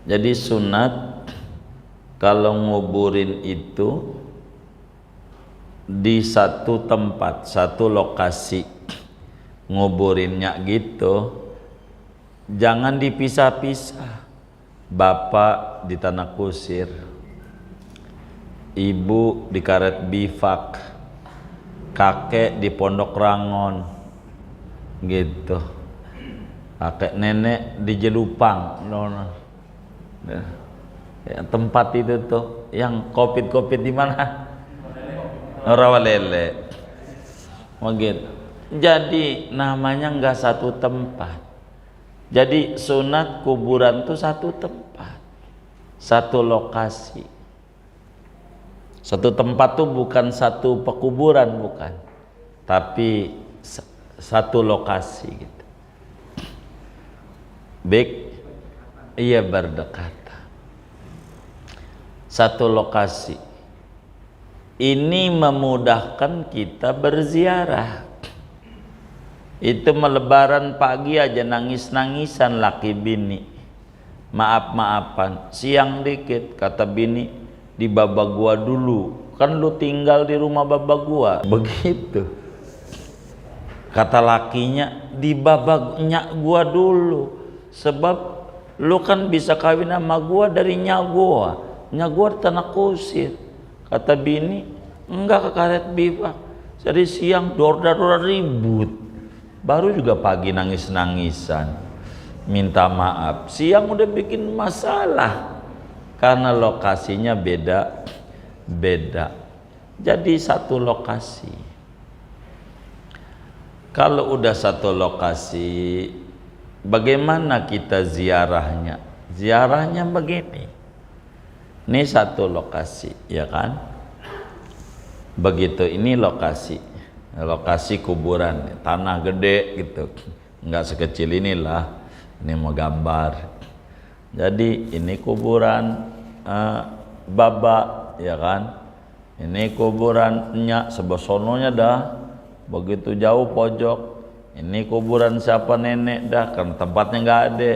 Jadi sunat kalau nguburin itu di satu tempat, satu lokasi nguburinnya gitu, jangan dipisah-pisah. Bapak di tanah kusir, ibu di karet bifak, kakek di pondok rangon gitu, kakek nenek di jelupang. Ya, tempat itu tuh yang covid di mana? Rawalele. Begitu. Jadi namanya nggak satu tempat. Jadi sunat kuburan tuh satu tempat, satu lokasi. Satu tempat tuh bukan satu pekuburan, bukan, tapi satu lokasi gitu. Baik, iya berdekatan. Satu lokasi. Ini memudahkan kita berziarah. Itu melebaran pagi aja nangis-nangisan laki bini, maaf-maafan. Siang dikit kata bini, di baba gua dulu, kan lu tinggal di rumah baba gua. Begitu kata lakinya, di baba nyak gua dulu, sebab lu kan bisa kawin sama gua dari nyak gua tanah kusir. Kata bini, enggak, ke karet bifak. Jadi siang dor-dor ribut, baru juga pagi nangis-nangisan minta maaf. Siang udah bikin masalah karena lokasinya beda. Jadi satu lokasi. Kalau udah satu lokasi, bagaimana kita ziarahnya? Ziarahnya begini. Ini satu lokasi, ya kan? Begitu, ini lokasi kuburan, tanah gede gitu, nggak sekecil inilah. Ini mau gambar. Jadi ini kuburan baba, ya kan? Ini kuburan nyak sebosononya dah, begitu jauh pojok. Ini kuburan siapa nenek dah, kan tempatnya nggak ada,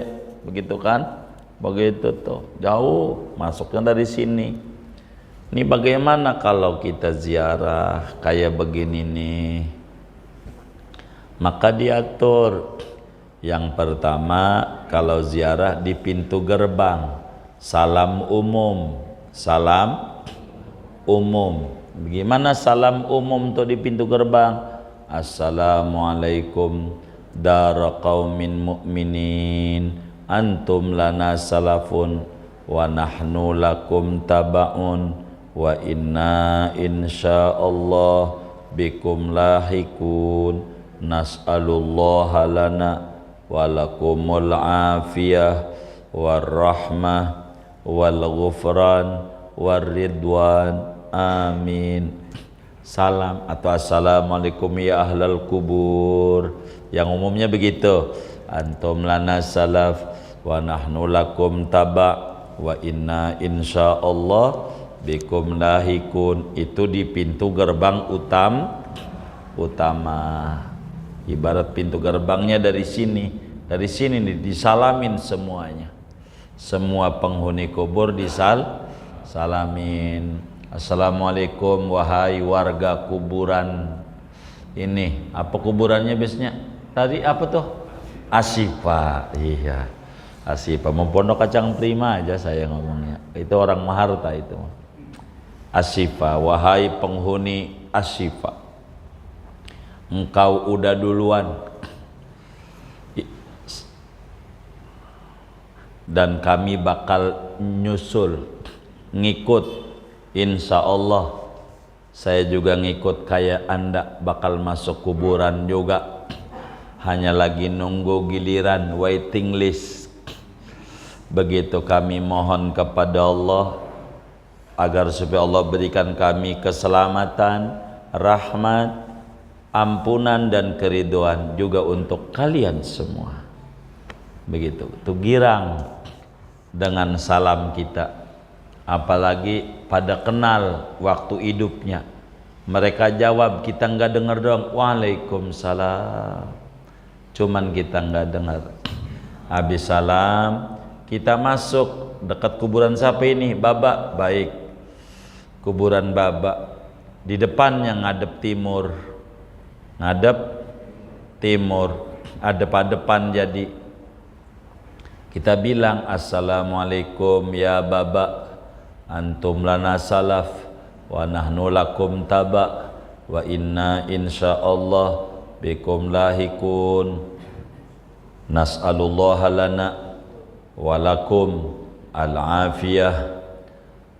begitu kan? Begitu tuh, jauh masuknya dari sini. Ini bagaimana kalau kita ziarah kayak begini nih? Maka diatur. Yang pertama, kalau ziarah di pintu gerbang, salam umum. Bagaimana salam umum tuh di pintu gerbang? Assalamualaikum dara qaumin mu'minin, antum lana salafun wa nahnu lakum taba'un, wa inna insyaallah bikum lahikun, nas'alullaha lana walakumul afiyah warahmah wal ghufran waridwan, amin. Salam atau assalamualaikum ya ahlal kubur, yang umumnya begitu. Antum lana salaf wa nahnu lakum taba' wa inna insyaallah bikum lahikun. Itu di pintu gerbang utama. Ibarat pintu gerbangnya dari sini nih disalamin semuanya. Semua penghuni kubur disalamin. Assalamualaikum wahai warga kuburan ini. Apa kuburannya biasanya? Tadi apa tuh? Asifa. Iya, Asifa. Mau Pondok Kacang Prima aja saya ngomongnya. Itu orang Maharta itu. Asifa, wahai penghuni Asifa, engkau udah duluan dan kami bakal nyusul, ngikut. Insya Allah saya juga ngikut kayak anda, bakal masuk kuburan juga, hanya lagi nunggu giliran, waiting list. Begitu kami mohon kepada Allah agar supaya Allah berikan kami keselamatan, rahmat, ampunan dan keriduan juga untuk kalian semua. Begitu, itu girang dengan salam kita. Apalagi pada kenal waktu hidupnya, mereka jawab, kita nggak dengar dong, waalaikumsalam, cuman kita nggak dengar. Habis salam kita masuk dekat kuburan siapa ini? Baba. Baik, kuburan Baba. Di depannya ngadep timur, ngadep timur, adep-adepan. Jadi kita bilang assalamualaikum ya Baba, antum lana salaf wa nahnu lakum taba wa inna insyaallah bikum lahikun, nas'alullaha lana walakum al-afiyah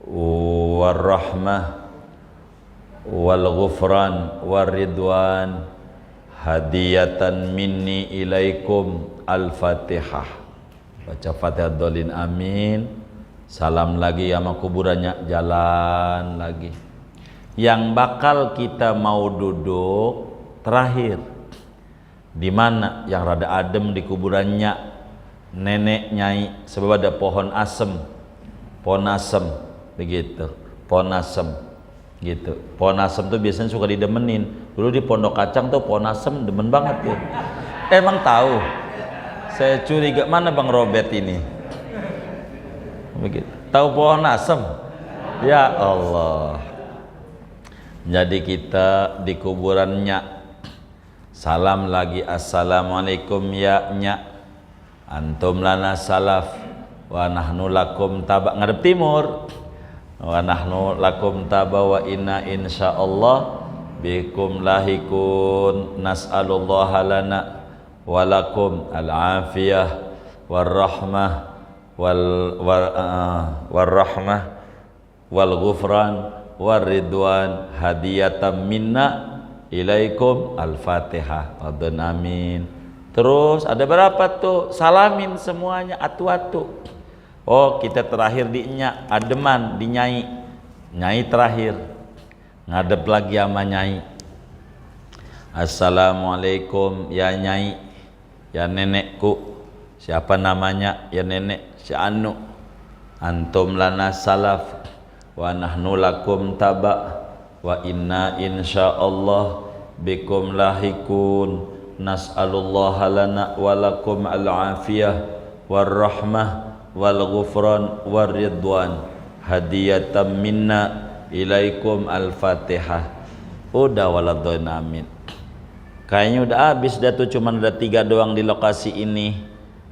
warahmah wal ghufran war ridwan hadiyatan minni ilaikum. Al-Fatihah. Baca Fatihah dolin amin. Salam lagi sama kuburannya, jalan lagi. Yang bakal kita mau duduk terakhir di mana? Yang rada adem di kuburannya nenek nyai, sebab ada pohon asem, pohon asem begitu, pohon asem gitu. Pohon asem tuh biasanya suka didemenin. Dulu di Pondok Kacang tuh pohon asem demen banget tuh. Emang tahu? Saya curiga mana Bang Robert ini. Begitu. Tahu pohon asem? Ya Allah. Jadi kita di kuburannya salam lagi, assalamualaikum ya nya, antum lana salaf wa nahnu lakum taba, ngadep timur, wa nahnu lakum taba wa inna insyaallah bikum lahikun, nas'alullaha lana walakum al-afiyah warahmah warahmah wal ghufran war ridwan hadiyatan minna ilaikum. Al-Fatihah. Amin. Terus ada berapa tuh? Salamin semuanya atu-atu. Oh, kita terakhir di nya, ademan di nyai. Nyai terakhir. Ngadep lagi sama nyai. Assalamualaikum ya nyai, ya nenekku. Siapa namanya? Ya nenek si Anu. Antum lana salaf wa nahnu lakum taba wa inna insyaallah bikum lahikun, nas'alullaha lana wa lakum al-afiyah warahmah wal ghufran war ridwan hadiyatan minna ilaikum. Al-Fatihah. Udah waladhdallin amin. Kayaknya udah habis dah tuh, cuman ada 3 doang di lokasi ini.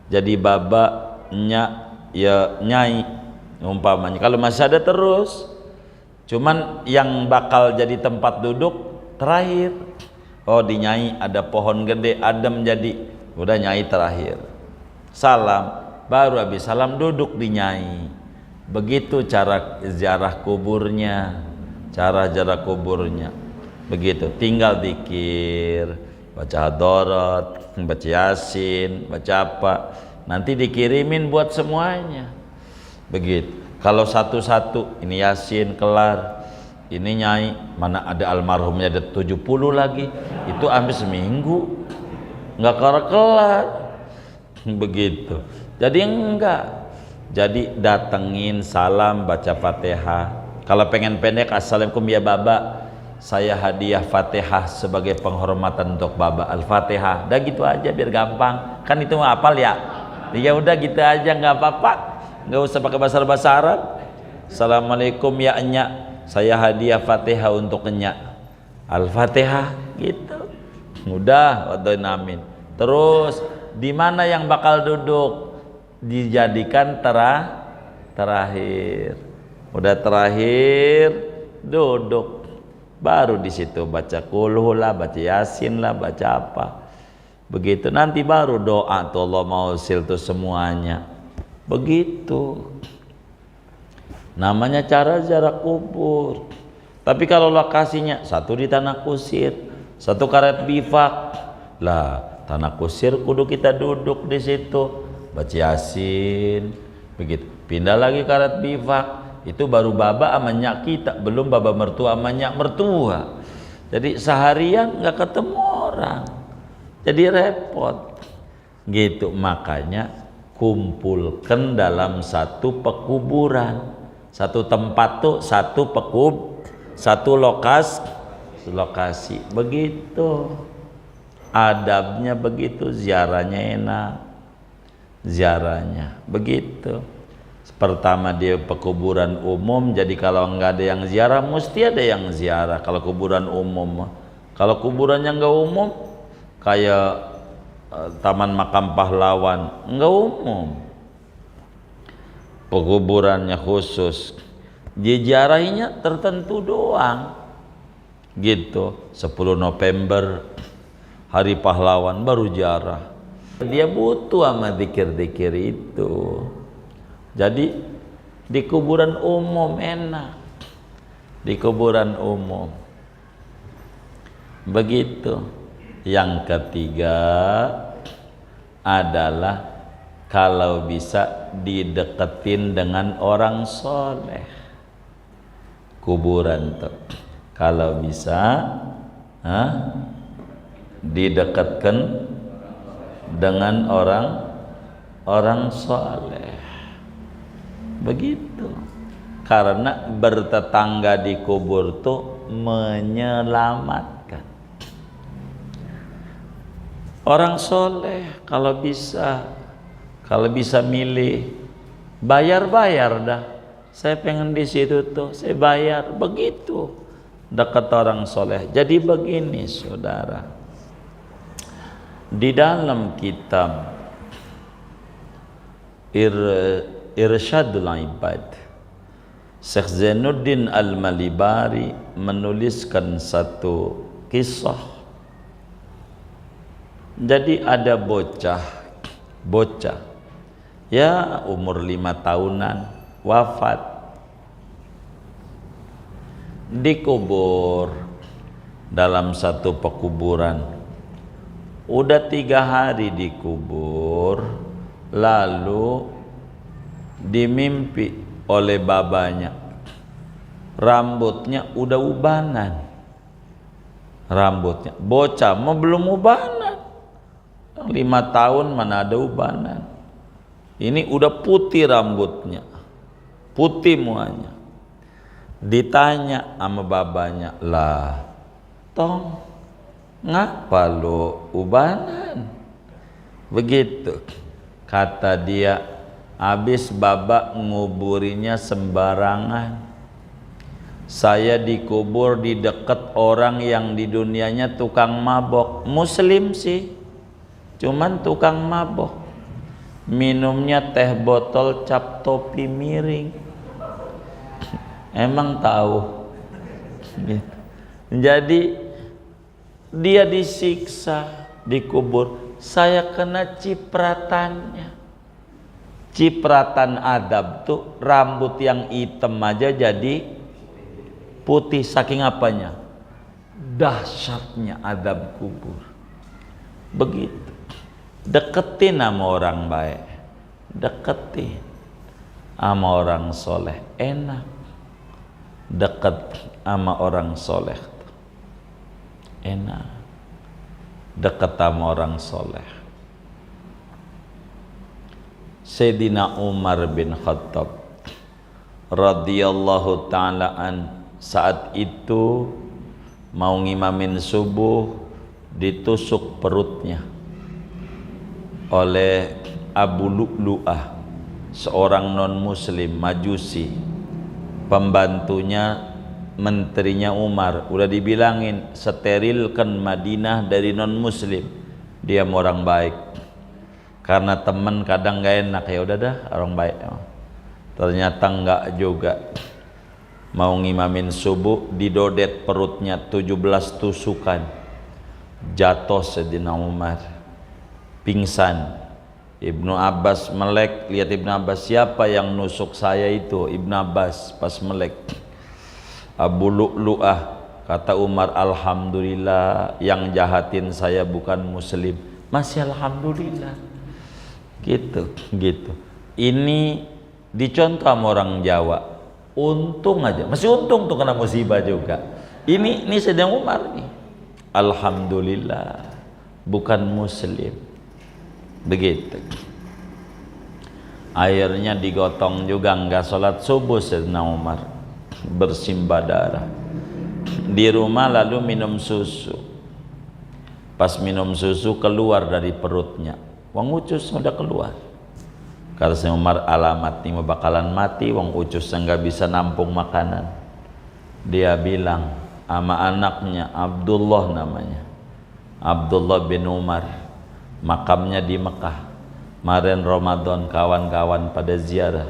Jadi Baba, nya, ya nyai umpamanya. Kalau masih ada terus, cuman yang bakal jadi tempat duduk terakhir. Oh, di nyai ada pohon gede adem, jadi udah nyai terakhir. Salam, baru habis salam duduk di nyai. Begitu cara ziarah kuburnya, cara ziarah kuburnya. Begitu, tinggal zikir, baca hadarat, baca yasin, baca apa, nanti dikirimin buat semuanya. Begitu. Kalau satu-satu, ini yasin kelar, ini nyai, mana ada almarhumnya ada 70 lagi, itu hampir seminggu nggak kelar. Begitu. Jadi enggak. Jadi datengin, salam, baca Fatihah. Kalau pengen pendek, assalamualaikum ya Baba, saya hadiah Fatihah sebagai penghormatan untuk Baba. Al-Fatihah. Udah gitu aja biar gampang. Kan itu mah hafal ya. Ya udah gitu aja, nggak apa-apa. Nggak usah pakai bahasa Arab. Assalamualaikum ya nya, saya hadiah Fatihah untuk nya. Al-Fatihah gitu. Mudah, waduh amin. Terus di mana yang bakal duduk? Dijadikan terakhir. Udah terakhir duduk. Baru di situ baca kulhu lah, baca yasin lah, baca apa. Begitu nanti baru doa tuh Allah mau sil tuh semuanya. Begitu. Namanya cara ziarah kubur. Tapi kalau lokasinya satu di Tanah Kusir, satu karet bifak. Lah, Tanah Kusir kudu kita duduk di situ, baca yasin. Begitu. Pindah lagi karet bifak. Itu baru Baba sama nyak kita, belum Baba mertua sama nyak mertua. Jadi seharian nggak ketemu orang, jadi repot gitu. Makanya kumpulkan dalam satu pekuburan, satu tempat tuh satu satu lokasi begitu. Adabnya begitu, ziarahnya enak, ziarahnya begitu. Pertama dia pekuburan umum, jadi kalau nggak ada yang ziarah mesti ada yang ziarah kalau kuburan umum. Kalau kuburannya nggak umum kayak Taman Makam Pahlawan, nggak umum, pekuburannya khusus, diziarahinya tertentu doang gitu. 10 November Hari Pahlawan baru ziarah. Dia butuh sama zikir-zikir itu. Jadi di kuburan umum enak, di kuburan umum begitu. Yang ketiga adalah kalau bisa dideketin dengan orang soleh. Kuburan tuh kalau bisa didekatkan dengan orang soleh. Begitu. Karena bertetangga di kubur tuh menyelamatkan. Orang soleh kalau bisa milih, bayar dah. Saya pengen di situ tuh, saya bayar. Begitu dekat orang soleh. Jadi begini saudara, di dalam kitab Irsyadul Ibad, Syekh Zainuddin Al-Malibari menuliskan satu kisah. Jadi ada bocah ya umur 5 tahunan wafat, dikubur dalam satu pekuburan. Udah 3 hari dikubur, lalu dimimpi oleh babanya, rambutnya udah ubanan. Rambutnya bocah mau belum ubanan, 5 tahun mana ada ubanan. Ini udah putih rambutnya, putih muanya. Ditanya sama babanya, lah tong ngapa lo ubanan begitu? Kata dia, habis baba nguburinya sembarangan. Saya dikubur di dekat orang yang di dunianya tukang mabok. Muslim sih, cuman tukang mabok. Minumnya teh botol cap topi miring. Emang tahu? Jadi dia disiksa, dikubur. Saya kena cipratannya. Cipratan adab tuh rambut yang hitam aja jadi putih. Saking apanya? Dahsyatnya adab kubur. Begitu. Deketin sama orang baik, deketin sama orang soleh, enak. Deket sama orang soleh enak, deket sama orang soleh. Sayyidina Umar bin Khattab radhiyallahu ta'ala an saat itu mau ngimamin subuh, ditusuk perutnya oleh Abu Lu'lu'ah, seorang non muslim majusi, pembantunya menterinya Umar. Udah dibilangin sterilkan Madinah dari non muslim. Dia orang baik, karena temen kadang gak enak, ya udah dah orang baik. Ternyata enggak juga. Mau ngimamin subuh, didodet perutnya 17 tusukan. Jatuh Sayyidina Umar, pingsan. Ibnu Abbas melek, lihat Ibnu Abbas, siapa yang nusuk saya itu? Ibnu Abbas pas melek. Abu Lu'lu'ah, kata Umar, alhamdulillah yang jahatin saya bukan muslim. Masih alhamdulillah. Gitu. Ini dicontoh sama orang Jawa. Untung aja, masih untung tuh kena musibah juga. Ini sedang Umar nih. Alhamdulillah bukan muslim. Begitu. Akhirnya digotong juga, enggak sholat subuh Sayyidina Umar, bersimbah darah. Di rumah lalu minum susu. Pas minum susu keluar dari perutnya, uang ucus sudah keluar. Karena Umar alamat ini bakalan mati, wong ucus nggak bisa nampung makanan. Dia bilang sama anaknya Abdullah namanya, Abdullah bin Umar, makamnya di Mekah. Kemarin Ramadan kawan-kawan pada ziarah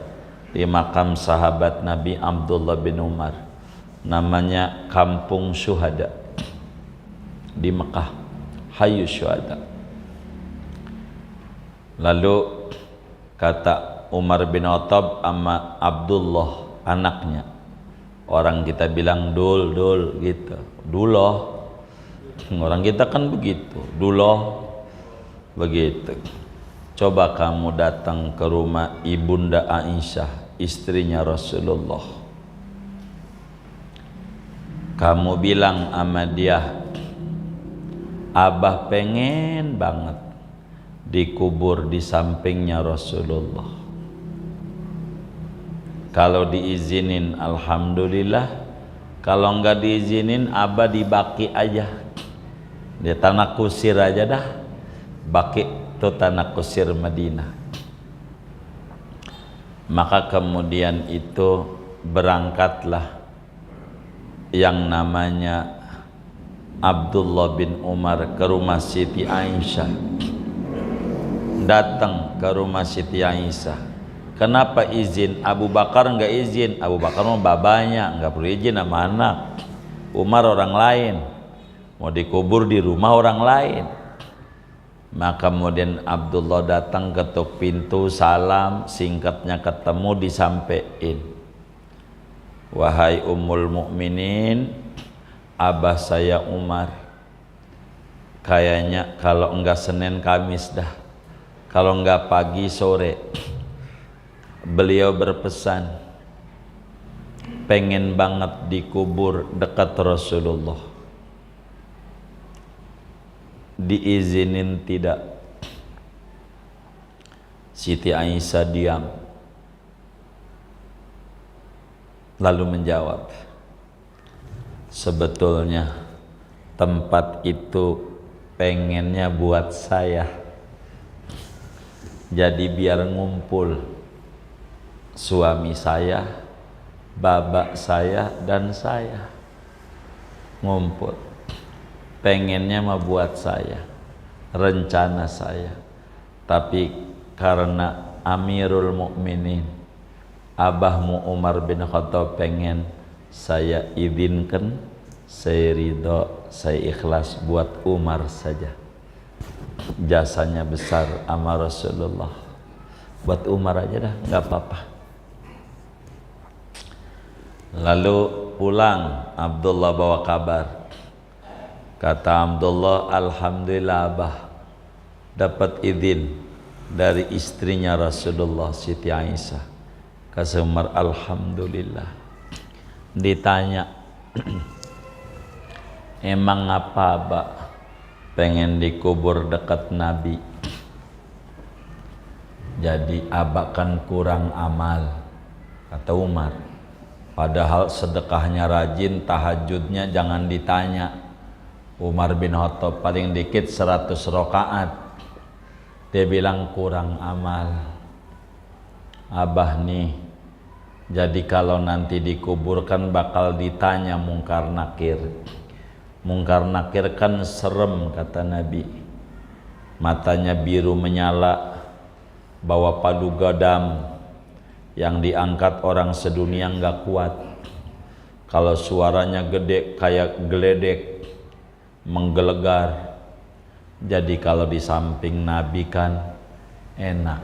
di makam sahabat Nabi Abdullah bin Umar, namanya Kampung Syuhada di Mekah, Hayu Syuhada. Lalu kata Umar bin Khattab sama Abdullah anaknya, orang kita bilang dul gitu, duloh, orang kita kan begitu, duloh begitu. Coba kamu datang ke rumah Ibunda Aisyah, istrinya Rasulullah, kamu bilang sama dia, Abah pengen banget dikubur di sampingnya Rasulullah. Kalau diizinin alhamdulillah, kalau enggak diizinin Abah dibaki aja, di tanah kusir aja dah. Baki itu tanah kusir Madinah. Maka kemudian itu berangkatlah yang namanya Abdullah bin Umar ke rumah Siti Aisyah. Datang ke rumah Siti Aisyah. Kenapa izin? Abu Bakar enggak izin. Abu Bakar mau babanya, enggak perlu izin sama anak. Umar orang lain, mau dikubur di rumah orang lain. Maka kemudian Abdullah datang, ketuk pintu, salam, singkatnya ketemu, disampein, wahai Ummul Mukminin, abah saya Umar kayaknya kalau enggak Senin Kamis dah, kalau enggak pagi sore, beliau berpesan pengen banget dikubur dekat Rasulullah. Diizinin tidak? Siti Aisyah diam, lalu menjawab, sebetulnya tempat itu pengennya buat saya, jadi biar ngumpul suami saya, babak saya, dan saya ngumpul. Pengennya mah buat saya, rencana saya. Tapi karena Amirul Mukminin, abahmu Umar bin Khattab pengen, saya izinkan, saya ridho, saya ikhlas buat Umar saja. Jasanya besar sama Rasulullah, buat Umar aja dah, nggak apa-apa. Lalu pulang, Abdullah bawa kabar. Kata Abdullah, alhamdulillah abah dapat izin dari istrinya Rasulullah, Siti Aisyah. Kata Umar, alhamdulillah. Ditanya, emang apa abah pengen dikubur dekat Nabi? Jadi abah kan kurang amal, kata Umar. Padahal sedekahnya rajin, tahajudnya jangan ditanya. Umar bin Khattab paling dikit 100 rakaat. Dia bilang kurang amal. Abah nih, jadi kalau nanti dikuburkan bakal ditanya mungkar nakir. Mungkar nakir kan serem, kata Nabi. Matanya biru menyala, bawa paduka dam yang diangkat orang sedunia nggak kuat. Kalau suaranya gede kayak geledek, menggelegar. Jadi kalau di samping Nabi kan enak.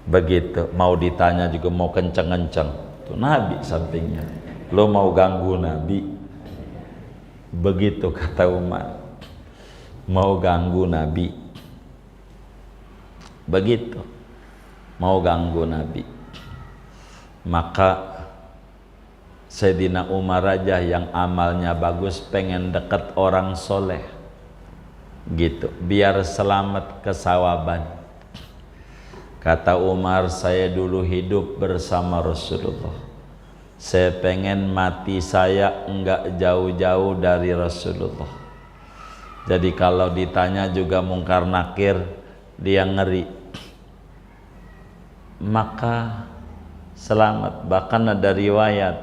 Begitu, mau ditanya juga mau kenceng-kenceng. Tuh Nabi sampingnya. Lo mau ganggu Nabi? Begitu kata Umar. Mau ganggu Nabi? Begitu. Mau ganggu Nabi. Maka Sayyidina Umar aja yang amalnya bagus pengen deket orang soleh gitu, biar selamat kesawaban. Kata Umar, saya dulu hidup bersama Rasulullah, saya pengen mati saya enggak jauh-jauh dari Rasulullah. Jadi kalau ditanya juga mungkar nakir, dia ngeri. maka selamat. Bahkan ada riwayat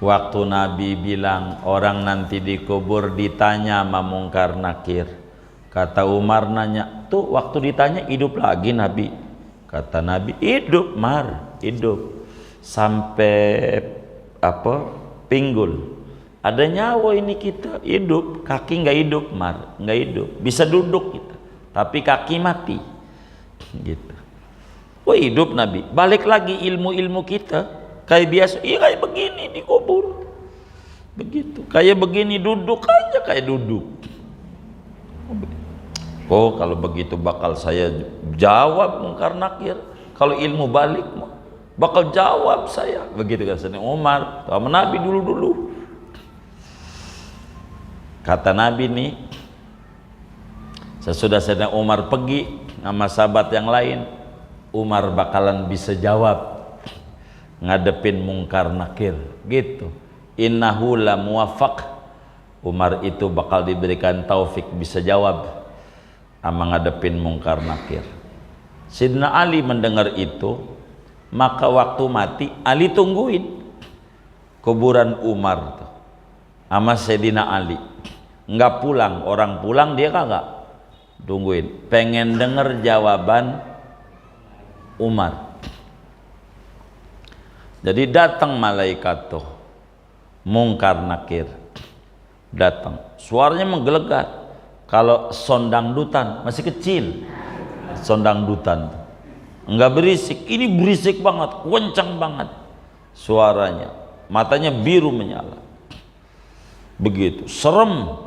waktu Nabi bilang orang nanti dikubur ditanya sama mungkar nakir, kata Umar nanya, tuh waktu ditanya hidup lagi Nabi? Kata Nabi, hidup Mar, hidup sampai pinggul, ada nyawa ini kita hidup, kaki nggak hidup Mar, nggak hidup, bisa duduk kita tapi kaki mati gitu. Oh hidup Nabi, balik lagi ilmu-ilmu kita kayak biasa, iya kayak begini dikubur begitu, kayak begini duduk aja kayak duduk. Oh kalau begitu bakal saya jawab mungkar nakir, kalau ilmu balik bakal jawab saya, begitu kan Sayyidina Umar sama Nabi dulu. Kata Nabi nih, sesudah Sayyidina Umar pergi sama sahabat yang lain, Umar bakalan bisa jawab ngadepin mungkar nakir gitu. Innahu la muwaffaq, Umar itu bakal diberikan taufik bisa jawab sama ngadepin mungkar nakir. Sayyidina Ali mendengar itu, maka waktu mati Ali tungguin kuburan Umar tuh sama Sayyidina Ali, nggak pulang, orang pulang dia kagak, tungguin, pengen denger jawaban Umar. Jadi datang malaikat tuh mungkar nakir, datang, suaranya menggelegar. Kalau sondang dutan masih kecil, sondang dutan nggak berisik, ini berisik banget, kencang banget suaranya, matanya biru menyala, begitu serem.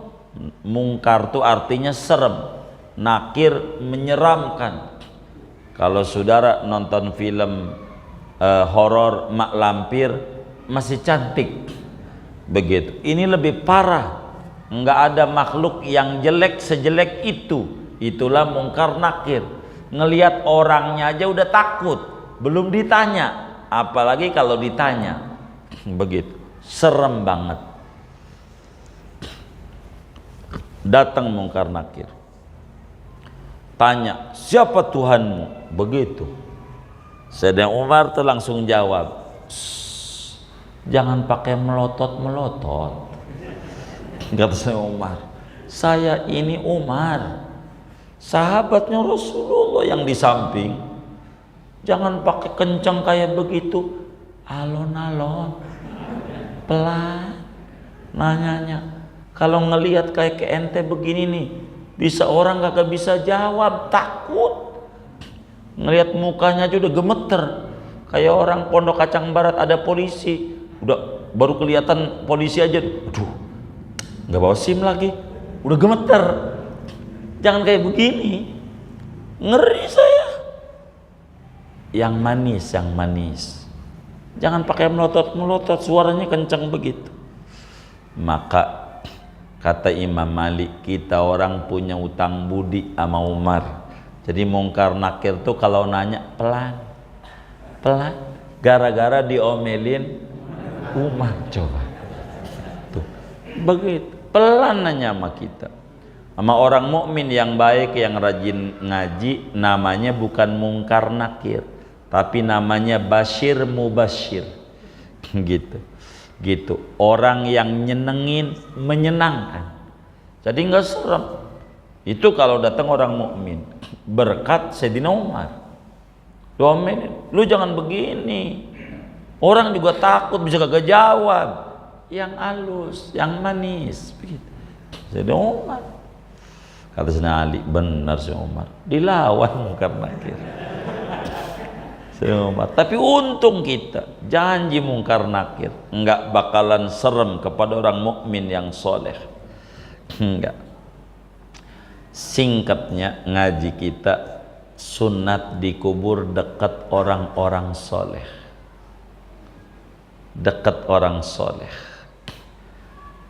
Mungkar tuh artinya serem, nakir menyeramkan. Kalau saudara nonton film horor mak lampir masih cantik begitu, ini lebih parah, nggak ada makhluk yang jelek sejelek itu. Itulah mungkar nakir, ngelihat orangnya aja udah takut, belum ditanya apalagi kalau ditanya, begitu serem banget. Datang mungkar nakir, tanya siapa Tuhanmu, begitu. Sayyidina Umar tuh langsung jawab, jangan pakai melotot-melotot. Kata Sayyidina Umar, saya ini Umar, sahabatnya Rasulullah yang di samping, jangan pakai kencang kayak begitu, alon-alon, pelan nanyanya. Kalau ngelihat kayak ke ente begini nih, bisa orang kagak bisa jawab, takut. Ngelihat mukanya aja udah gemeter, kayak orang Pondok Kacang Barat ada polisi, udah baru kelihatan polisi aja, aduh, nggak bawa SIM lagi, udah gemeter. Jangan kayak begini, ngeri saya. Yang manis, jangan pakai melotot-melotot, suaranya kencang begitu. Maka kata Imam Malik, kita orang punya utang budi sama Umar. Jadi mungkar nakir tuh kalau nanya pelan, gara-gara diomelin Umar. Coba tuh begitu, pelan nanya sama kita. Sama orang mukmin yang baik, yang rajin ngaji, namanya bukan mungkar nakir, tapi namanya basyir mubasyir. Gitu, orang yang nyenengin, menyenangkan. Jadi nggak serem. Itu kalau datang orang mukmin, berkat Sayyidina Umar. Lu jangan begini, orang juga takut, bisa kagak jawab. Yang halus, yang manis, begitu. Sayyidina Umar. Kata Sayyidina Ali, benar Sayyidina Umar, dilawan mungkar nakir. Tapi untung kita janji mungkar nakir enggak bakalan serem kepada orang mukmin yang soleh, enggak. Singkatnya, ngaji kita sunat dikubur dekat orang-orang soleh, dekat orang soleh.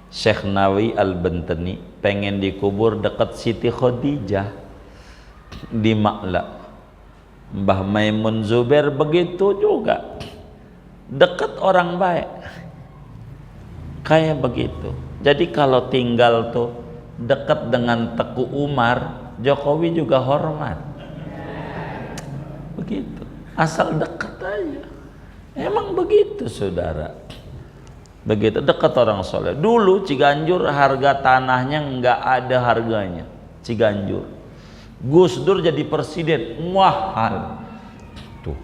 Syekh Nawawi Al-Bantani pengen dikubur dekat Siti Khadijah di Ma'la. Mbah Maimun Zubair begitu juga, dekat orang baik kayak begitu. Jadi kalau tinggal tuh dekat dengan Teku Umar, Jokowi juga hormat begitu. asal dekat aja. Emang begitu saudara, begitu dekat orang soleh. Dulu Ciganjur harga tanahnya nggak ada harganya. Ciganjur, Gus Dur jadi presiden mahal. Tuh,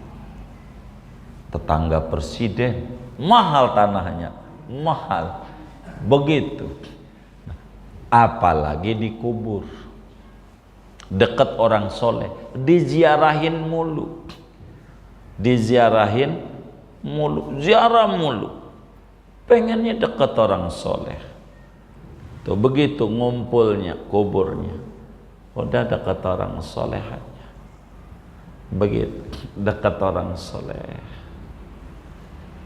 tetangga presiden mahal tanahnya, mahal. Begitu. Apalagi dikubur dekat orang soleh, diziarahin mulu, diziarahin mulu, ziarah mulu, pengennya dekat orang soleh. Tuh begitu ngumpulnya kuburnya, udah dekat orang solehannya, begitu dekat orang soleh.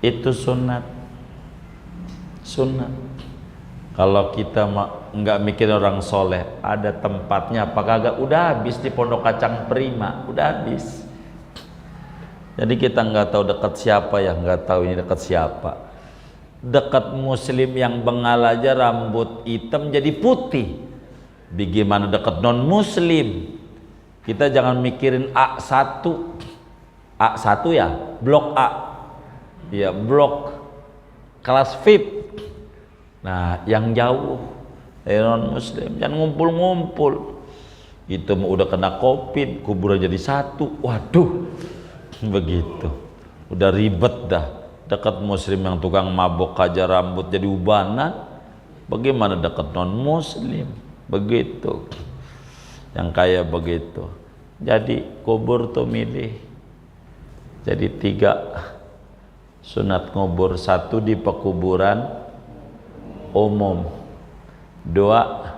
Itu sunat, sunat. Kalau kita nggak mikir orang soleh, ada tempatnya apa kagak, udah habis di Pondok Kacang Prima, udah habis. Jadi kita nggak tahu dekat siapa ya, nggak tahu ini dekat siapa. Dekat muslim yang bengal aja rambut hitam jadi putih. Bagaimana dekat non muslim? Kita jangan mikirin A1, A1 ya, blok A, ya blok kelas VIP. Nah, yang jauh dari non muslim jangan ngumpul-ngumpul. Itu udah kena COVID, kuburan jadi satu. Waduh, begitu. Udah ribet dah. Dekat muslim yang tukang mabok aja rambut jadi ubanan. Bagaimana dekat non muslim? Begitu. Yang kayak begitu. Jadi kubur tuh milih. Jadi 3 sunat ngubur, 1 di pekuburan umum, 2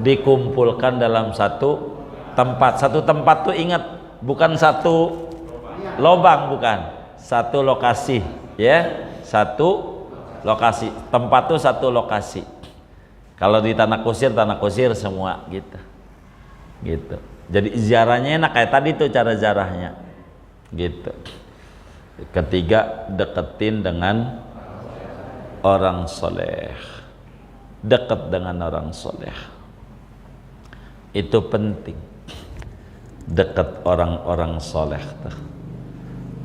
dikumpulkan dalam satu tempat. Satu tempat tuh ingat, bukan satu lobang, bukan satu lokasi ya, satu lokasi. Tempat tuh satu lokasi. Kalau di tanah kusir semua gitu, gitu. Jadi ziarahnya enak kayak tadi tuh cara ziarahnya gitu. Ketiga, deketin dengan orang soleh, dekat dengan orang soleh, itu penting. Dekat orang-orang soleh tuh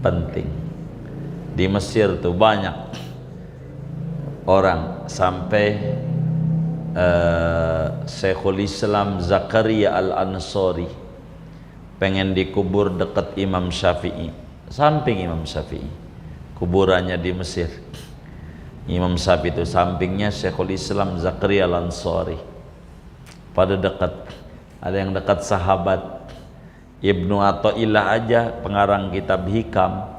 penting. Di Mesir tuh banyak orang sampai Syekhul Islam Zakaria Al-Ansari pengen dikubur dekat Imam Syafi'i, samping Imam Syafi'i, kuburannya di Mesir. Imam Syafi'i itu sampingnya Syekhul Islam Zakaria Al-Ansari, pada dekat. Ada yang dekat sahabat. Ibnu Athaillah aja pengarang kitab Hikam,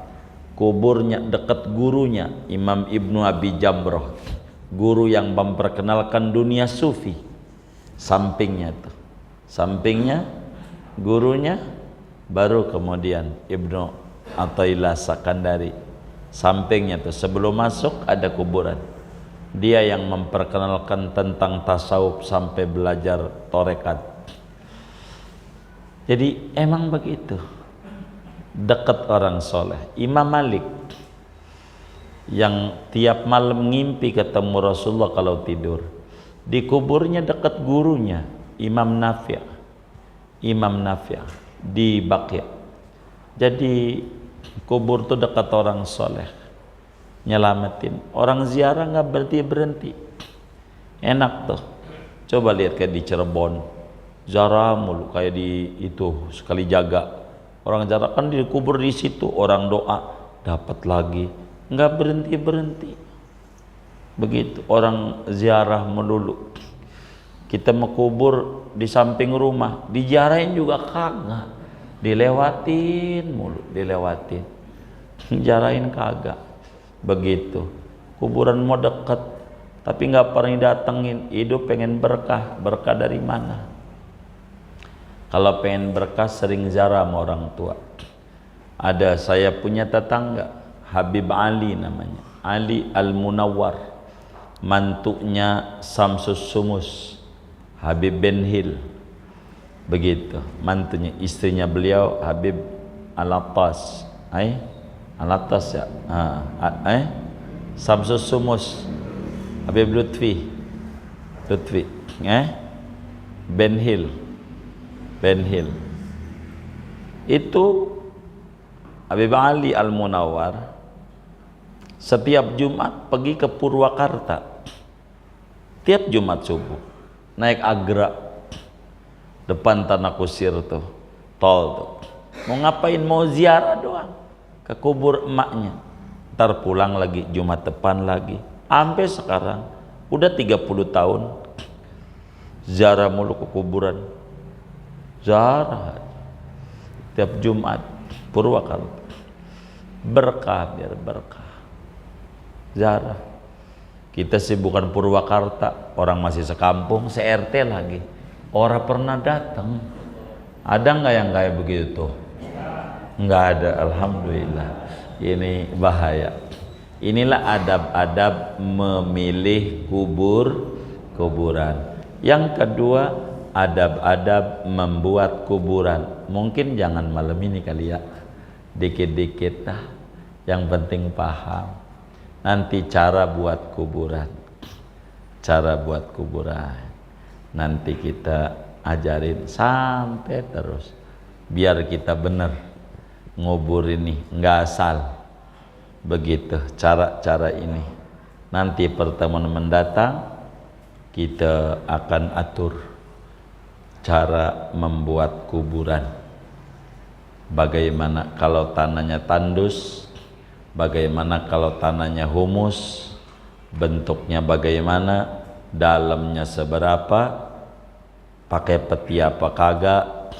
kuburnya dekat gurunya Imam Ibnu Abi Jamroh, guru yang memperkenalkan dunia sufi. Sampingnya tuh, sampingnya gurunya, baru kemudian Ibnu Athaillah Sakandari. Sampingnya tuh sebelum masuk ada kuburan. Dia yang memperkenalkan tentang tasawuf sampai belajar torekat. Jadi emang begitu, dekat orang soleh. Imam Malik yang tiap malam ngimpi ketemu Rasulullah kalau tidur, di kuburnya dekat gurunya Imam Nafi', Imam Nafi' di Baqi'. Jadi kubur tuh dekat orang soleh, nyelamatin. Orang ziarah nggak berhenti, enak tuh. Coba lihat kayak di Cirebon, ziarah mulu kayak di itu sekali jaga. Orang ziarah kan dikubur di situ, orang doa dapat lagi, nggak berhenti. Begitu orang ziarah melulu. Kita mau kubur di samping rumah, diziarahin juga kagak, dilewatin mulu, dilewatin, jarahin kagak. Begitu. Kuburan mau dekat, tapi nggak pernah datengin. Hidup pengen berkah, berkah dari mana? Kalau pengen berkah sering ziarah sama orang tua. Ada saya punya tetangga, Habib Ali namanya, Ali Al-Munawwar, mantunya Samsus Sumus, Habib Ben Hil. Begitu, mantunya, istrinya beliau Habib Al-Attas, Al-Attas ya, Samsus Sumus, Habib Lutfi, Ben Hil, Itu Habib Ali Al-Munawwar setiap Jumat pergi ke Purwakarta. Tiap Jumat subuh naik Agra depan Tanah Kusir tuh, tol tuh. Mau ngapain? Mau ziarah doang ke kubur emaknya. Ntar pulang lagi Jumat depan lagi. Sampai sekarang udah 30 tahun ziarah mulu ke kuburan. Ziarah tiap Jumat Purwakarta. Berkah, biar berkah. Ziarah. Kita sih bukan Purwakarta, orang masih sekampung, se-RT lagi. Orang pernah datang. Ada nggak yang kayak begitu? Nggak ada, alhamdulillah. Ini bahaya. Inilah adab-adab memilih kuburan. Yang kedua, adab-adab membuat kuburan. Mungkin jangan malam ini kali ya, dikit-dikit dah. Yang penting paham. Nanti cara buat kuburan, nanti kita ajarin sampai terus, biar kita bener ngubur ini, nggak asal begitu cara-cara ini. Nanti pertemuan mendatang kita akan atur cara membuat kuburan, bagaimana kalau tanahnya tandus, bagaimana kalau tanahnya humus, bentuknya bagaimana, dalamnya seberapa, pakai peti apa kagak.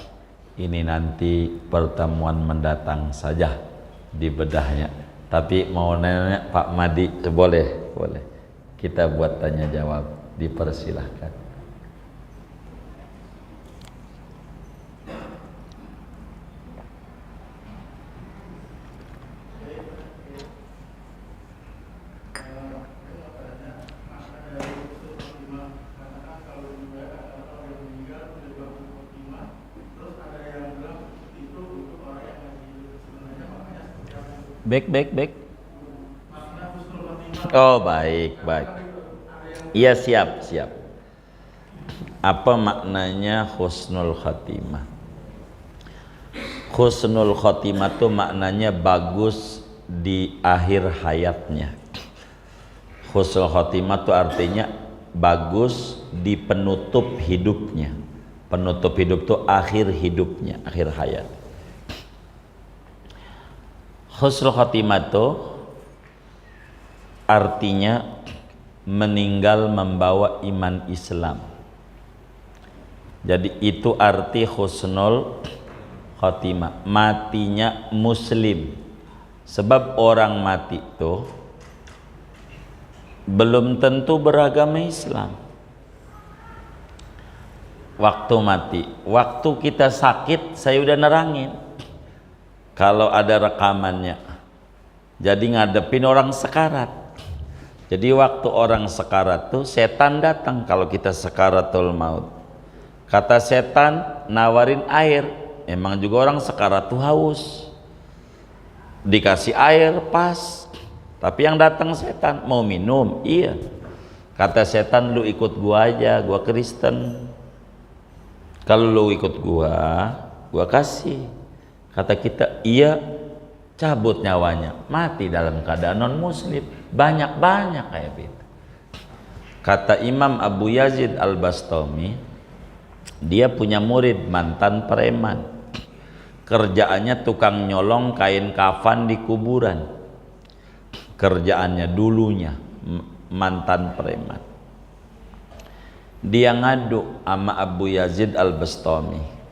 Ini nanti pertemuan mendatang saja di bedahnya. Tapi mau nanya Pak Madi, boleh kita buat tanya jawab, dipersilahkan. Baik. Oh, baik. Iya, siap. Apa maknanya husnul khatimah? Husnul khatimah itu maknanya bagus di akhir hayatnya. Husnul khatimah itu artinya bagus di penutup hidupnya. Penutup hidup itu akhir hidupnya, akhir hayat. Husnul khatimah itu artinya meninggal membawa iman Islam. Jadi itu arti husnul khatimah, matinya muslim. Sebab orang mati itu belum tentu beragama Islam. Waktu mati, waktu kita sakit, saya udah nerangin kalau ada rekamannya. Jadi ngadepin orang sekarat. Jadi waktu orang sekarat tuh setan datang kalau kita sekaratul maut. Kata setan nawarin air. Emang juga orang sekarat tuh haus. Dikasih air pas. Tapi yang datang setan mau minum. Iya. Kata setan, lu ikut gua aja, gua Kristen. Kalau lu ikut gua kasih. Kata kita, iya, cabut nyawanya, mati dalam keadaan non muslim. Banyak kayak gitu. Kata Imam Abu Yazid Al-Bastami, dia punya murid mantan preman. Kerjaannya tukang nyolong kain kafan di kuburan. Kerjaannya dulunya mantan preman. Dia ngadu sama Abu Yazid Al-Bastami.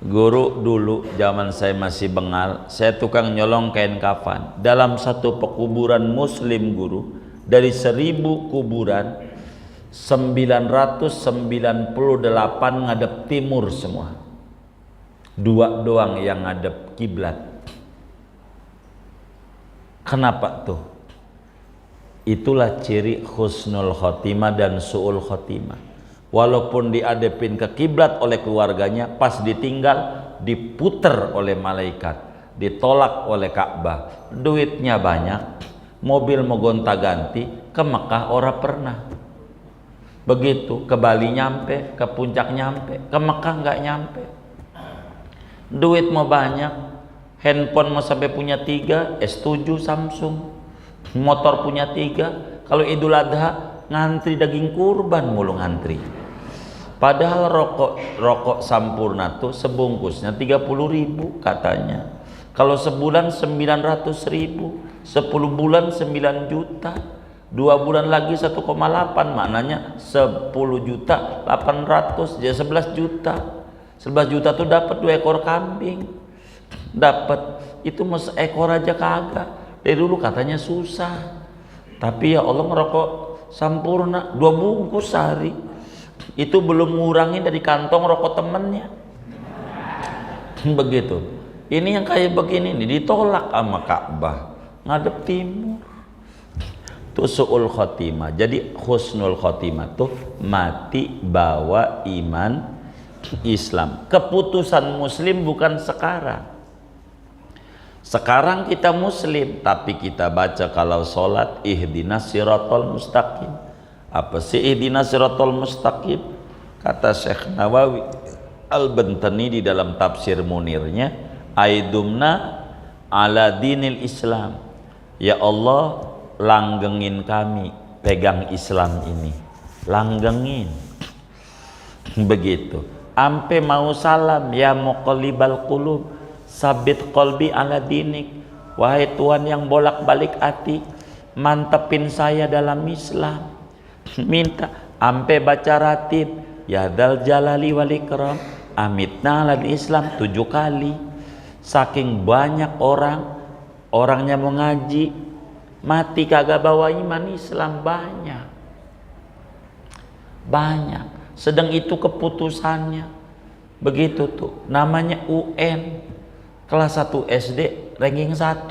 Guru, dulu zaman saya masih bengal, saya tukang nyolong kain kafan. Dalam satu pekuburan muslim guru, dari 1000 kuburan 998 ngadep timur semua. 2 doang yang ngadep kiblat. Kenapa tuh? Itulah ciri husnul khotimah dan su'ul khotimah. Walaupun diadepin ke kiblat oleh keluarganya, pas ditinggal diputer oleh malaikat, ditolak oleh Ka'bah. Duitnya banyak, mobil mau gonta-ganti, ke Mekah ora pernah. Begitu ke Bali nyampe, ke puncak nyampe, ke Mekah nggak nyampe. duit mau banyak, handphone mau sampai punya 3, S7 Samsung, motor punya 3. Kalau Idul Adha ngantri daging kurban mulu ngantri. Padahal rokok Sampurna tuh sebungkusnya 30.000 katanya. Kalau sebulan 900.000, 10 bulan 9 juta, 2 bulan lagi 1,8, maknanya 10.800.000, jadi 11 juta. 11 juta tuh dapat 2 ekor kambing. Dapat itu mau seekor aja kagak. Dari dulu katanya susah. Tapi ya Allah, ngerokok Sampurna 2 bungkus sehari. Itu belum ngurangin dari kantong rokok temennya. Begitu. Ini yang kayak begini nih ditolak sama Ka'bah, ngadep timur. Itu su'ul khotimah. Jadi husnul khotimah tuh mati bawa iman Islam. Keputusan muslim bukan sekarang. Sekarang kita muslim, tapi kita baca kalau sholat ihdinas siratal mustaqim. Apa sih ihdinas siratal mustaqim? Kata Syekh Nawawi Al-Bantani di dalam tafsir Munirnya, aidumna ala dinil Islam. Ya Allah, langgengin kami pegang Islam ini, langgengin. Begitu. Ampe mau salam, ya muqallibal qulub, sabit qalbi ala dinik. Wahai Tuhan yang bolak-balik hati, mantepin saya dalam Islam. Minta ampe baca ratib, ya dal jalali wal ikram, amitna ala Islam 7 kali. Saking banyak orangnya mau ngaji, mati kagak bawa iman Islam banyak. Sedang itu keputusannya. Begitu tuh, namanya UN. Kelas 1 SD ranking 1,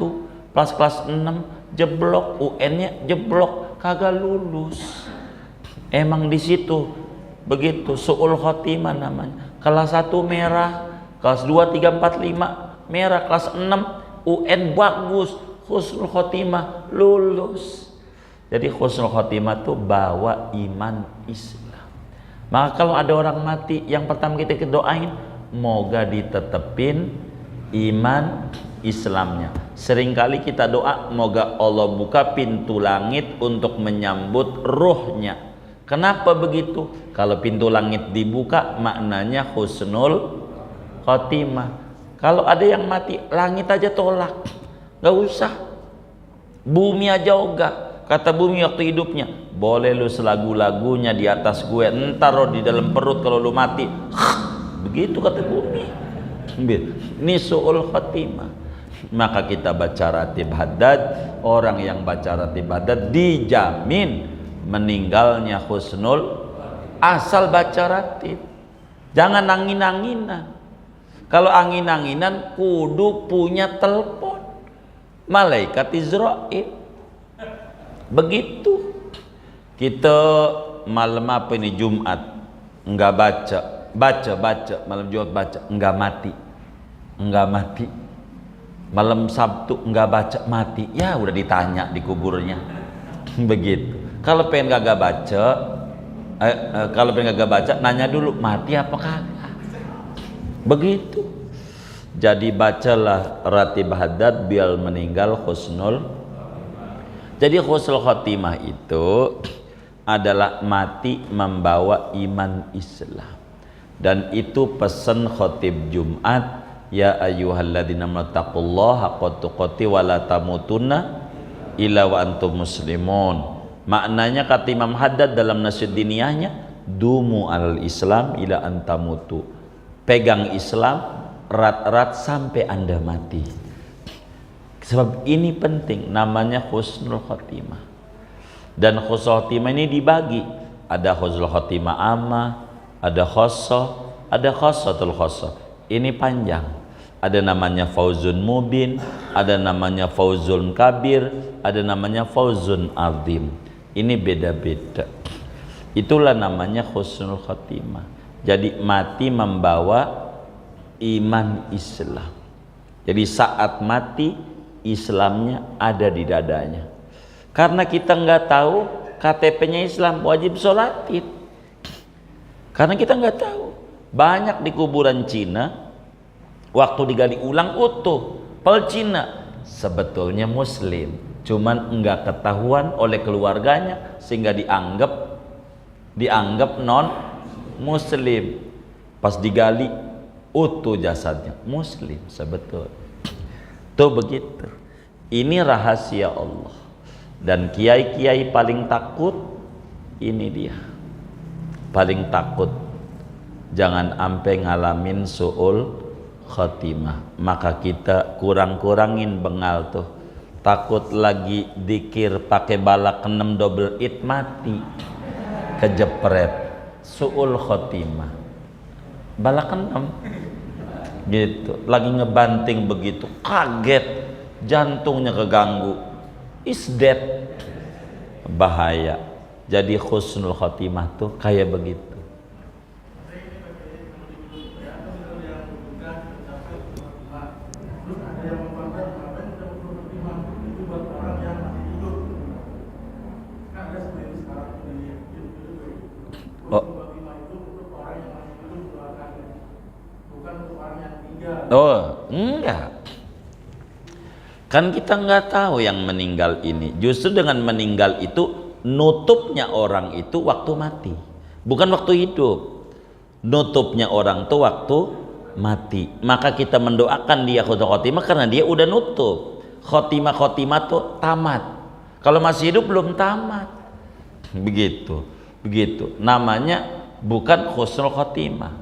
kelas 6 jeblok, UN-nya jeblok, kagak lulus. Emang di situ begitu su'ul khotimah namanya. Kelas 1 merah, kelas 2, 3, 4, 5 merah, kelas 6 UN bagus, husnul khotimah lulus. Jadi husnul khotimah tuh bawa iman Islam. Maka kalau ada orang mati, yang pertama kita doain, moga ditetepin iman Islamnya. Seringkali kita doa, moga Allah buka pintu langit untuk menyambut ruhnya. Kenapa begitu? Kalau pintu langit dibuka, maknanya husnul khotimah. Kalau ada yang mati, langit aja tolak, gak usah. Bumi aja ogah. Kata bumi waktu hidupnya, boleh lu selagu-lagunya di atas gue, entar lo di dalam perut kalau lu mati. Begitu kata bumi. Ini su'ul khotimah. Maka kita baca ratib haddad. Orang yang baca ratib haddad dijamin meninggalnya husnul, asal baca ratib. Jangan angin-anginan. Kalau angin-anginan kudu punya telepon malaikat Israel. Begitu. Kita malam apa ini Jumat enggak baca malam Jumat baca enggak mati. Malam Sabtu enggak baca mati. Ya udah ditanya di kuburnya. Begitu. Kalau pengen kagak baca, nanya dulu mati apa kagak. Begitu. Jadi bacalah ratib haddad biar meninggal husnul. Jadi husnul khotimah itu adalah mati membawa iman Islam. Dan itu pesan khotib Jumat, ya ayyuhalladzina amanu haqqa tuqatih wa la tamutunna illa wa antum muslimun. Maknanya kata Imam Haddad dalam Nasyid Diniyahnya, dumu al Islam ila antamutu. Pegang Islam erat-erat sampai Anda mati. Sebab ini penting, namanya husnul khotimah. Dan husnul khotimah ini dibagi, ada husnul khotimah amma, ada khossah, ada khossatul khossah. Ini panjang. Ada namanya fauzun mubin, ada namanya fauzun kabir, ada namanya fauzun azim. Ini beda-beda. Itulah namanya husnul khotimah. Jadi mati membawa iman Islam. Jadi saat mati Islamnya ada di dadanya. Karena kita nggak tahu KTP-nya Islam, wajib sholatin. Karena kita nggak tahu. Banyak di kuburan Cina Waktu digali ulang utuh, pelcina, sebetulnya muslim, cuman enggak ketahuan oleh keluarganya sehingga dianggap non muslim. Pas digali utuh jasadnya, muslim sebetulnya. Tuh begitu. Ini rahasia Allah. Dan kiai-kiai paling takut, ini dia. Paling takut jangan sampai ngalamin su'ul khatimah. Maka kita kurang-kurangin bengal tuh. Takut lagi dikir pakai balak 6 double it mati. Kejepret su'ul khatimah. Balak 6 gitu. Lagi ngebanting begitu, kaget, jantungnya keganggu. Is dead. Bahaya. Jadi husnul khatimah tuh kayak begitu. Oh, enggak. Kan kita nggak tahu yang meninggal ini. Justru dengan meninggal itu nutupnya orang itu waktu mati, bukan waktu hidup. Nutupnya orang itu waktu mati. Maka kita mendoakan dia husnul khotimah karena dia udah nutup. Khotimah tuh tamat. Kalau masih hidup belum tamat. Begitu. Namanya bukan husnul khotimah.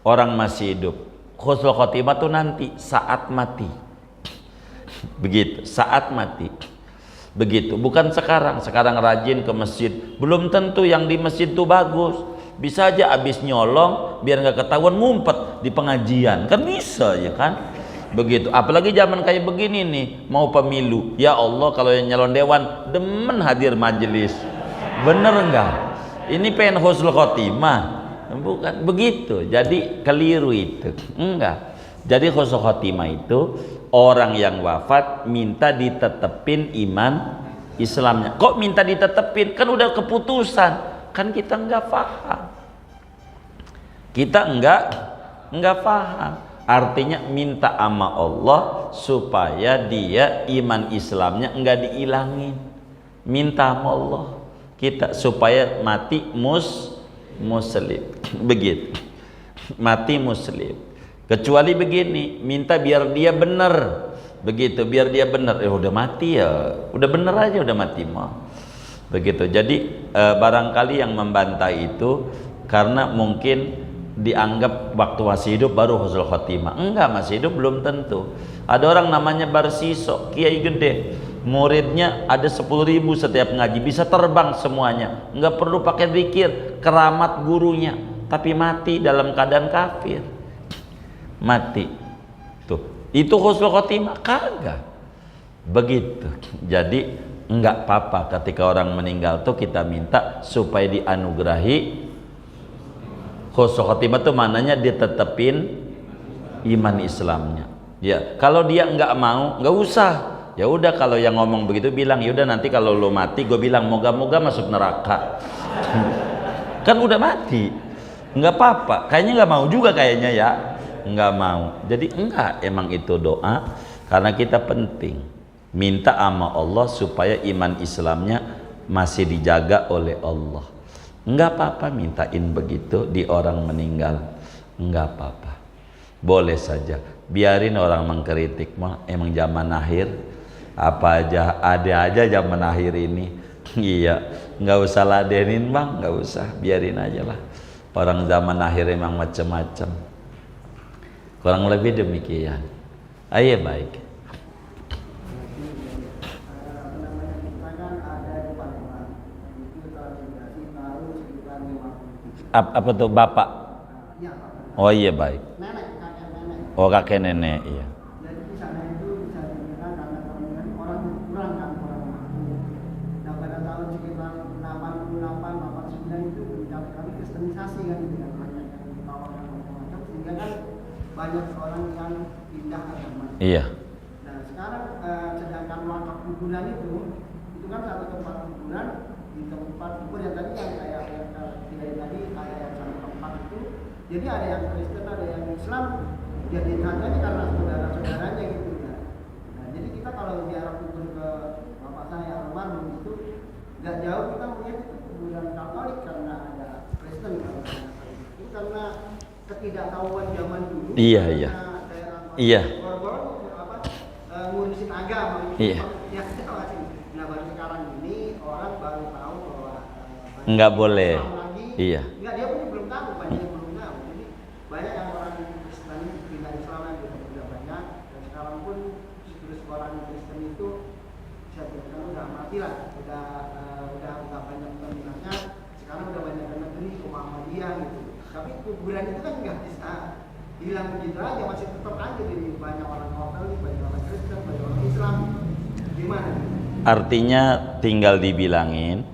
Orang masih hidup. Husnul khotimah tuh nanti saat mati. Begitu, saat mati. Begitu, bukan sekarang. Sekarang rajin ke masjid, belum tentu yang di masjid tuh bagus. Bisa aja abis nyolong biar nggak ketahuan ngumpet di pengajian, kan bisa ya kan? Begitu. Apalagi zaman kayak begini nih, mau pemilu. Ya Allah, kalau yang nyalon dewan demen hadir majelis. Bener enggak? Ini pengen husnul khotimah. Bukan begitu. Jadi keliru itu. Enggak. Jadi husnul khotimah itu orang yang wafat minta ditetepin iman Islamnya. Kok minta ditetepin? Kan udah keputusan. Kan kita enggak paham. Kita enggak paham. Artinya minta sama Allah supaya dia iman Islamnya enggak diilangin. Minta sama Allah kita supaya mati muslim. Begitu. Mati muslim. Kecuali begini, minta biar dia benar. Begitu, biar dia benar. Udah mati ya, udah benar aja, udah mati mah. Begitu. Jadi barangkali yang membantah itu karena mungkin dianggap waktu masih hidup baru husnul khotimah. Enggak, masih hidup belum tentu. Ada orang namanya Barsiso, kiai gede, muridnya ada 10.000 setiap ngaji, bisa terbang semuanya, enggak perlu pakai zikir, keramat gurunya, tapi mati dalam keadaan kafir. Mati tuh, itu husnul khotimah? Kagak begitu. Jadi enggak apa-apa ketika orang meninggal tuh kita minta supaya dianugerahi husnul khotimah tuh mananya ditetepin iman Islamnya. Ya, kalau dia enggak mau, enggak usah. Ya udah, kalau yang ngomong begitu bilang, yaudah nanti kalau lo mati gue bilang moga-moga masuk neraka. Kan udah mati, enggak apa-apa. Kayaknya enggak mau juga kayaknya ya. Enggak mau. Jadi enggak, emang itu doa karena kita penting minta sama Allah supaya iman Islamnya masih dijaga oleh Allah. Enggak apa-apa mintain begitu di orang meninggal, enggak apa-apa, boleh saja. Biarin orang mengkritik mah, emang zaman akhir apa aja ada aja zaman akhir ini. Iya, enggak usah ladenin bang, enggak usah, biarin aja lah. Orang zaman akhir emang macam-macam. Kurang lebih demikian. Ayo baik. Apa tuh bapak? Oh iya baik. Oh kakek nenek, iya. Jadi di sana itu bisa dibilang karena kemudian orang kurang kan orang mampu. Nah pada tahun sekitar 88-89 itu kami kristenisasi kan dengan banyak yang ditawarkan macam-macam sehingga kan banyak orang yang pindah agama. Iya. Nah sekarang sedangkan wakaf kuburan itu kan satu tempat kuburan di tempat kubur yang tadi yang kayak tidak tadi kayak yang satu tempat itu. Jadi ada yang Kristen, ada yang Islam. jadi harganya karena saudara-saudaranya gitu ya. Nah, jadi kita kalau ziarah kubur ke bapak saya almarhum itu nggak jauh kita melihat itu kuburan Katolik karena ada Kristen kalau itu karena ketidaktahuan zaman dulu. Iya. Iya. Ngurusin agama. Iya. Ya, nah baru sekarang ini orang baru tahu bahwa nggak boleh. Iya. Enggak, dia pun belum tahu, banyak yang belum tahu. Jadi banyak yang orang Kristen pindah Islam yang sudah banyak, dan sekarang pun terus orang Kristen itu saya bilang udah mati lah, udah nggak banyak peminatnya. Sekarang udah banyak yang negeri Muhammadiyah gitu. Tapi kuburan itu kan nggak bisa hilang begitu aja, masih tetap aja jadi banyak orang Katolik, banyak orang Kristen, banyak orang Islam. Gimana? Artinya tinggal dibilangin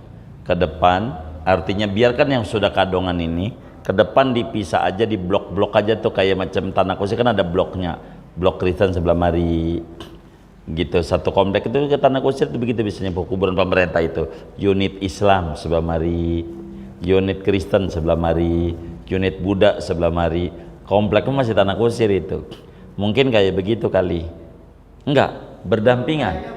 ke depan, artinya biarkan yang sudah kadongan ini ke depan dipisah aja, di blok-blok aja tuh, kayak macam tanah kusir kan ada bloknya, blok Kristen sebelah mari gitu, satu komplek itu ke tanah kusir itu begitu biasanya kuburan pemerintah itu, unit Islam sebelah mari, unit Kristen sebelah mari, unit Buddha sebelah mari, kompleknya masih tanah kusir itu, mungkin kayak begitu kali, enggak berdampingan.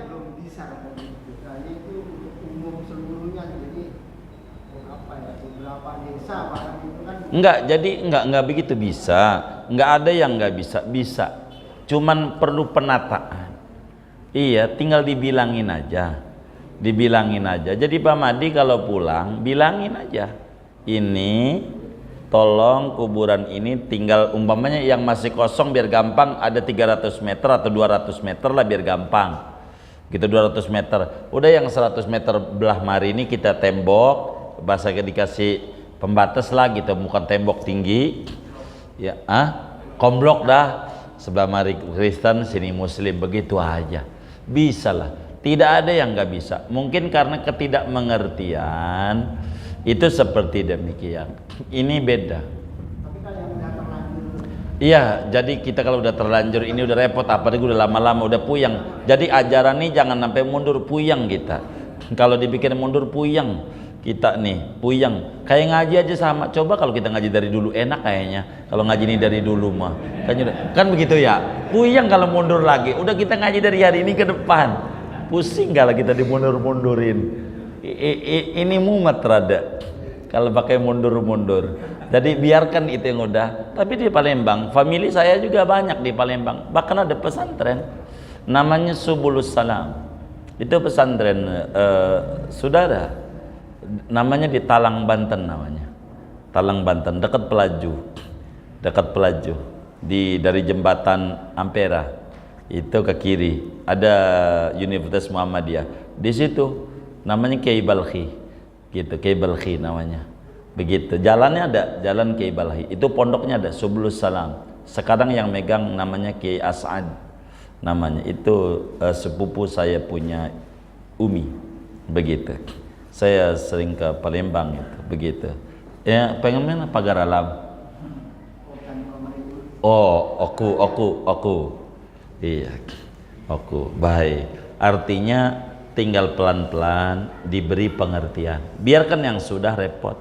Enggak, jadi enggak begitu bisa. Enggak ada yang enggak bisa. Cuman perlu penataan. Iya, tinggal dibilangin aja. Jadi Pak Madi kalau pulang bilangin aja. Ini tolong kuburan ini tinggal umpamanya yang masih kosong biar gampang, ada 300 meter atau 200 meter lah biar gampang. Gitu 200 meter. Udah yang 100 meter belah mari ini kita tembok, bahasa dikasih pembatas lah gitu, bukan tembok tinggi ya, komblok dah, sebelah mari Kristen sini Muslim, begitu aja bisa lah, tidak ada yang nggak bisa. Mungkin karena ketidakmengertian itu seperti demikian, ini beda. Iya, jadi kita kalau udah terlanjur ini udah repot, apalagi udah lama-lama udah puyeng. Jadi ajaran ini jangan sampai mundur, puyeng kita. Kalau dibikin mundur puyeng kita nih, puyeng. Kayak ngaji aja sama. Coba kalau kita ngaji dari dulu enak kayaknya. Kalau ngaji ini dari dulu mah kan begitu ya. Puyeng kalau mundur lagi. Udah kita ngaji dari hari ini ke depan. Pusing kalau kita dimundur-mundurin. Ini mumet rada kalau pakai mundur-mundur. Jadi biarkan itu yang udah. Tapi di Palembang, famili saya juga banyak di Palembang. Bahkan ada pesantren namanya Subulus Salam. Itu pesantren saudara. Namanya di Talang Banten namanya. Talang Banten, dekat Pelaju. Dari jembatan Ampera. Itu ke kiri ada Universitas Muhammadiyah. Di situ namanya Kiai Balkhi. Gitu, Kiai Balkhi namanya. Begitu. Jalannya ada, jalan Kiai Balkhi. Itu pondoknya ada Subulus Salam. Sekarang yang megang namanya Kiai As'ad. Namanya itu sepupu saya punya Umi. Begitu. Saya sering ke Palembang itu, begitu. Ya, pengen mana pagar alam. Oh, aku. Iya. Aku. Baik. Artinya tinggal pelan-pelan diberi pengertian. Biarkan yang sudah repot.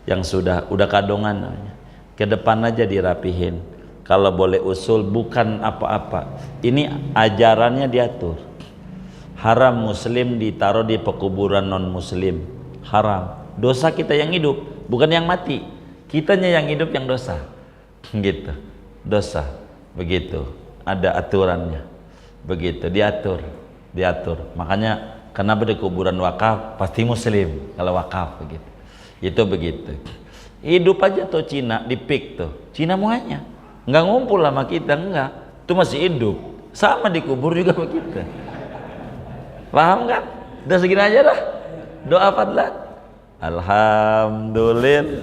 Yang udah kadongan namanya. Ke depan aja dirapihin. Kalau boleh usul bukan apa-apa. Ini ajarannya diatur. Haram muslim ditaruh di pekuburan non muslim, haram. Dosa kita yang hidup, bukan yang mati. Kitanya yang hidup yang dosa. Gitu. Dosa. Begitu. Ada aturannya. Begitu, diatur. Makanya kenapa di kuburan wakaf pasti muslim kalau wakaf begitu. Itu begitu. Hidup aja tuh Cina di pik tuh. Cina muanya. Enggak ngumpul sama kita, enggak. Itu masih hidup. Sama dikubur juga begitu. Paham kan? Udah segini aja dah. Doa fadlan. Alhamdulillah.